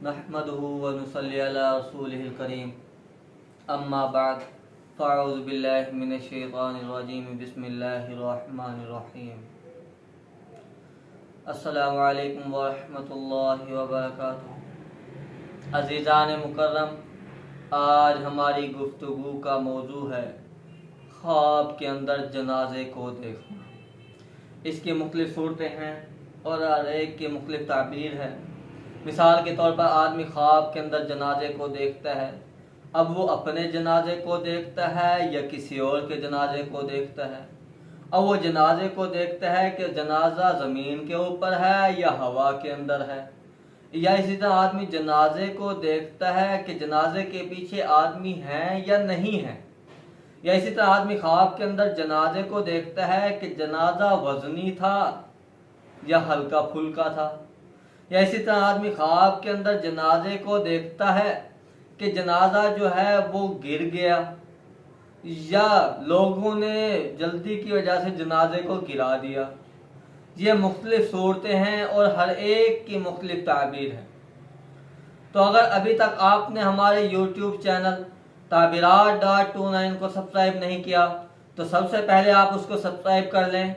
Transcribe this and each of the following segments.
नहमदुहु व नुसल्ली अला रसूलिहिल करीम अम्मा बाद फ़अऊज़ु बिल्लाहि मिनश शैतानिर रजीम बिस्मिल्लाहिर रहमानिर रहीम। अस्सलामु अलैकुम व रहमतुल्लाहि व बरकातुहू। अज़ीज़ान मुकर्रम, आज हमारी गुफ्तगू का मौजू है ख्वाब के अंदर जनाजे को देखना। इसकी मुख्तलिफ़ सूरतें हैं और हर एक की मुख्तलिफ़ ताबीर है। मिसाल के तौर पर आदमी ख्वाब के अंदर जनाजे को देखता है। अब वो अपने जनाजे को देखता है या किसी और के जनाजे को देखता है। अब वो जनाजे को देखता है कि जनाजा ज़मीन के ऊपर है या हवा के अंदर है, या इसी तरह आदमी जनाजे को देखता है कि जनाजे के पीछे आदमी है या नहीं है, या इसी तरह आदमी ख्वाब के अंदर जनाजे को देखता है कि जनाजा वजनी था या हल्का फुल्का था, या इसी तरह आदमी ख्वाब के अंदर जनाजे को देखता है कि जनाजा जो है वो गिर गया या लोगों ने जल्दी की वजह से जनाजे को गिरा दिया। ये मुख्तलिफ सूरतें हैं और हर एक की मुख्तलिफ ताबीर है। तो अगर अभी तक आपने हमारे YouTube चैनल ताबीरात.29 को सब्सक्राइब नहीं किया तो सबसे पहले आप उसको सब्सक्राइब कर लें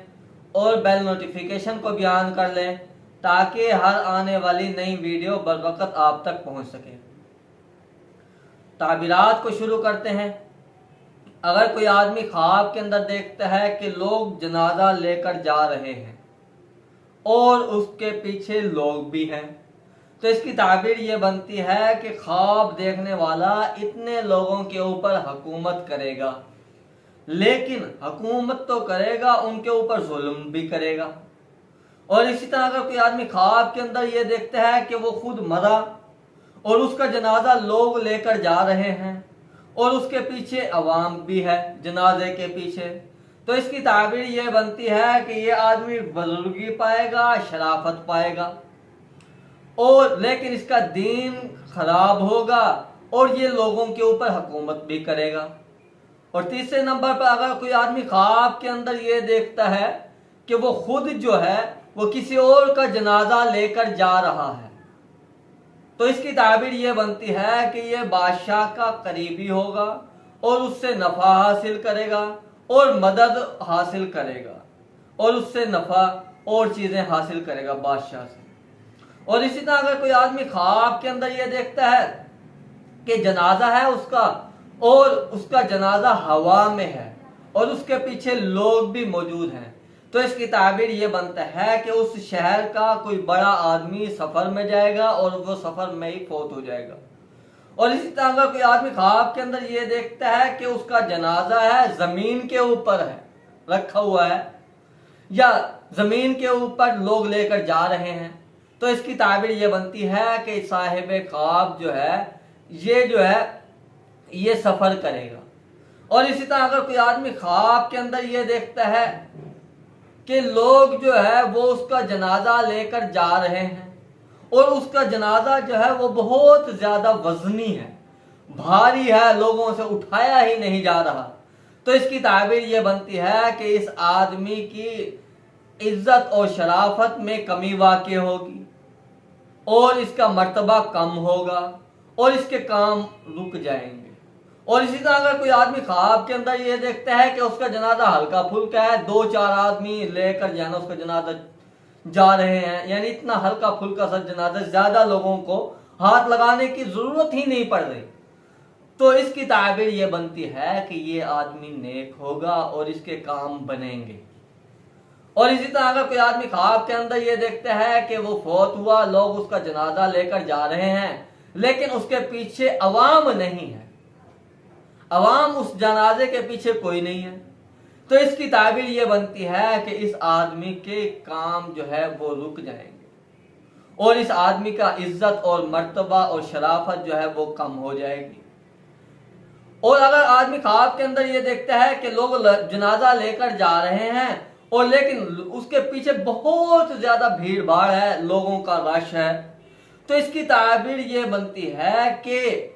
और बेल नोटिफिकेशन को भी ऑन कर लें ताकि हर आने वाली नई वीडियो बरवकत आप तक पहुंच सके। ताबीरात को शुरू करते हैं। अगर कोई आदमी ख्वाब के अंदर देखता है कि लोग जनाजा लेकर जा रहे हैं और उसके पीछे लोग भी हैं, तो इसकी ताबीर ये बनती है कि ख्वाब देखने वाला इतने लोगों के ऊपर हुकूमत करेगा, लेकिन हुकूमत तो करेगा, उनके ऊपर जुल्म भी करेगा। और इसी तरह अगर कोई आदमी ख्वाब के अंदर ये देखता है कि वो खुद मरा और उसका जनाजा लोग लेकर जा रहे हैं और उसके पीछे अवाम भी है जनाजे के पीछे, तो इसकी ताबीर ये बनती है कि ये आदमी बुजुर्गी पाएगा, शराफत पाएगा, और लेकिन इसका दीन खराब होगा और ये लोगों के ऊपर हुकूमत भी करेगा। और तीसरे नंबर पर अगर कोई आदमी ख्वाब के अंदर ये देखता है कि वो खुद जो है वो किसी और का जनाजा लेकर जा रहा है, तो इसकी ताबीर ये बनती है कि ये बादशाह का करीबी होगा और उससे नफ़ा हासिल करेगा और मदद हासिल करेगा और उससे नफ़ा और चीज़ें हासिल करेगा बादशाह से। और इसी तरह अगर कोई आदमी ख्वाब के अंदर ये देखता है कि जनाजा है उसका और उसका जनाजा हवा में है और उसके पीछे लोग भी मौजूद हैं, तो इसकी ताबीर ये बनता है कि उस शहर का कोई बड़ा आदमी सफ़र में जाएगा और वो सफ़र में ही फौत हो जाएगा। और इसी तरह अगर कोई आदमी ख्वाब के अंदर ये देखता है कि उसका जनाजा है ज़मीन के ऊपर है, रखा हुआ है, या ज़मीन के ऊपर लोग लेकर जा रहे हैं, तो इसकी ताबीर ये बनती है कि साहिब ख्वाब जो है ये सफ़र करेगा। और इसी तरह अगर कोई आदमी ख्वाब के अंदर ये देखता है कि लोग जो है वो उसका जनाजा लेकर जा रहे हैं और उसका जनाजा जो है वो बहुत ज़्यादा वजनी है, भारी है, लोगों से उठाया ही नहीं जा रहा, तो इसकी ताबीर ये बनती है कि इस आदमी की इज्जत और शराफत में कमी वाक़ई होगी और इसका मर्तबा कम होगा और इसके काम रुक जाएंगे। और इसी तरह अगर कोई आदमी ख्वाब के अंदर ये देखता है कि उसका जनाजा हल्का फुल्का है, 2-4 आदमी लेकर जाना उसका जनाजा जा रहे हैं, यानी इतना हल्का फुल्का सा जनाजा, ज़्यादा लोगों को हाथ लगाने की ज़रूरत ही नहीं पड़ रही, तो इसकी ताबीर ये बनती है कि ये आदमी नेक होगा और इसके काम बनेंगे। और इसी तरह अगर कोई आदमी ख्वाब के अंदर ये देखता है कि वो फौत हुआ, लोग उसका जनाजा लेकर जा रहे हैं, लेकिन उसके पीछे अवाम नहीं है, अवाम उस जनाजे के पीछे कोई नहीं है, तो इसकी ताबीर ये बनती है कि इस आदमी के काम जो है वो रुक जाएंगे और इस आदमी का इज्जत और मर्तबा और शराफत जो है वो कम हो जाएगी। और अगर आदमी ख्वाब के अंदर ये देखता है कि लोग जनाजा लेकर जा रहे हैं और लेकिन उसके पीछे बहुत ज्यादा भीड़ भाड़ है, लोगों का रश है, तो इसकी ताबीर ये बनती है कि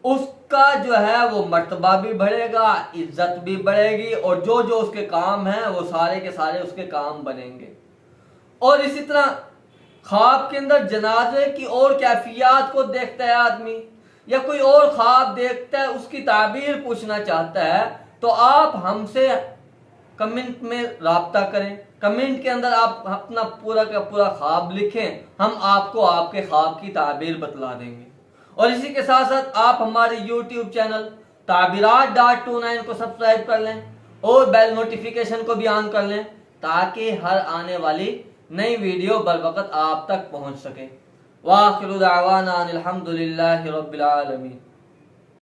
उसका जो है वो मर्तबा भी बढ़ेगा, इज्जत भी बढ़ेगी और जो जो उसके काम हैं वो सारे के सारे उसके काम बनेंगे। और इसी तरह ख्वाब के अंदर जनाजे की और कैफियत को देखता है आदमी, या कोई और ख्वाब देखता है उसकी ताबीर पूछना चाहता है, तो आप हमसे कमेंट में राब्ता करें। कमेंट के अंदर आप अपना पूरा का पूरा ख्वाब लिखें, हम आपको आपके ख्वाब की ताबीर बतला देंगे। और इसी के साथ साथ आप हमारे यूट्यूब चैनल ताबीरात.29 को सब्सक्राइब कर लें और बेल नोटिफिकेशन को भी ऑन कर लें, ताकि हर आने वाली नई वीडियो बरवकत आप तक पहुंच सके। वाखिरु दावाना अनिल हम्दुलिल्लाहि रब्बिल आलमीन।